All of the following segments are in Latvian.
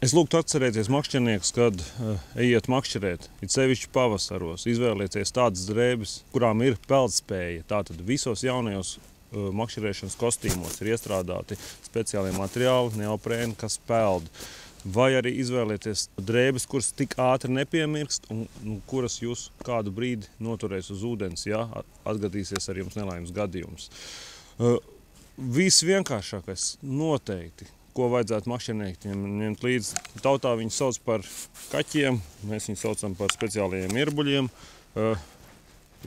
Es lūgtu atcerēties makšķerniekus, kad ejiet makšķerēt, it sevišķi pavasaros. Izvēlieties tādas drēbes, kurām ir peldspēja. Tātad visos jaunajos makšķerēšanas kostīmos ir iestrādāti speciālie materiāli, neoprēni, kas peld. Vai arī izvēlieties drēbes, kuras tik ātri nepiemirkst un kuras jūs kādu brīdi noturēs uz ūdens, ja atgadīsies ar jums nelaimes gadījums. Visvienkāršākais noteikti, ko vajadzētu makšķerniekiem ņemt līdzi. Tautā viņus sauc par kaķiem, mēs viņus saucam par speciālajiem irbuļiem.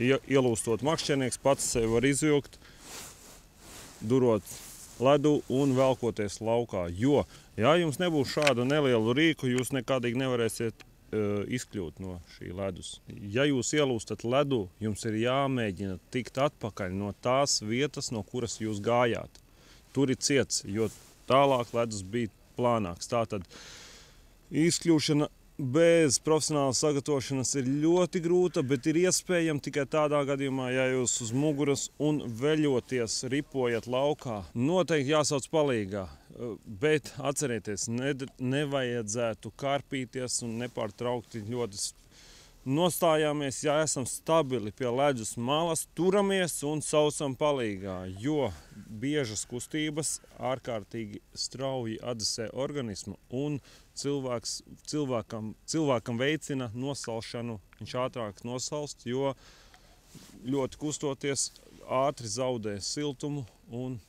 Ielūstot makšķernieks pats sevi var izvilkt, durot ledu un velkoties laukā. Jo, ja jums nebūs šādu nelielu rīku, jūs nekādīgi nevarēsiet izkļūt no šī ledus. Ja jūs ielūstat ledu, jums ir jāmēģina tikt atpakaļ no tās vietas, no kuras jūs gājāt. Tur ir ciets, jo tālāk ledus bija plānāks. Tātad izkļūšana bez profesionālas sagatavošanas ir ļoti grūta, bet ir iespējama tikai tādā gadījumā, ja jūs uz muguras un veļoties ripojat laukā. Noteikti jāsauc palīgā, bet atcerieties, nevajadzētu karpīties un nepārtraukti ļoti nostājāmies, ja esam stabili pie ledus malas, turamies un saucam palīgā, jo biežas kustības ārkārtīgi strauji atdzesē organismu un cilvēkam veicina nosalšanu. Viņš ātrāk nosalst, jo ļoti kustoties ātri zaudē siltumu un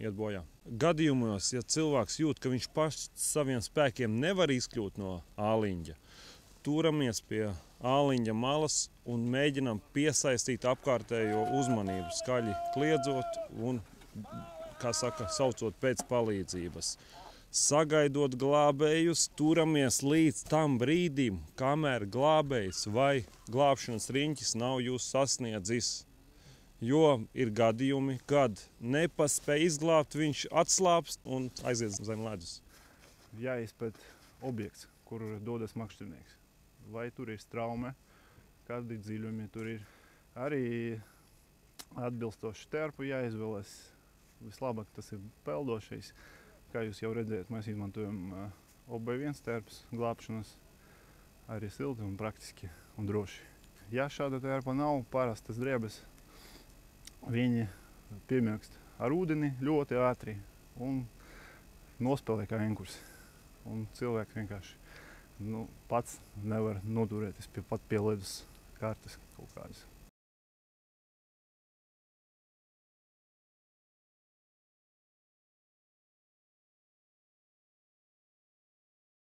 iet bojā. Gadījumos, ja cilvēks jūt, ka viņš pašs saviem spēkiem nevar izkļūt no āliņģa, turamies pie āliņģa malas un mēģinām piesaistīt apkārtējo uzmanību, skaļi kliedzot un, kā saka, saucot pēc palīdzības. Sagaidot glābējus, turamies līdz tam brīdim, kamēr glābējs vai glābšanas riņķis nav jūs sasniedzis. Jo ir gadījumi, kad nepaspēj izglābt, viņš atslāpst un aiziet zem ledus. Jāizpēt objekts, kur dodas makšķernieks. Vai tur ir straume, kādi dziļumi tur ir. Arī atbilstoši terpu jāizvēlas. Vislabāk tas ir peldošais. Kā jūs jau redzējat, mēs izmantojam OB1 terpus glābšanas. Arī silti un praktiski un droši. Ja šāda terpa nav, parastas drēbes, viņi piemirkst ar ūdeni ļoti ātri un nospēlē kā enkursi. Un cilvēks vienkārši pats nevar noturēties pat pie ledus kārtas kaut kādas.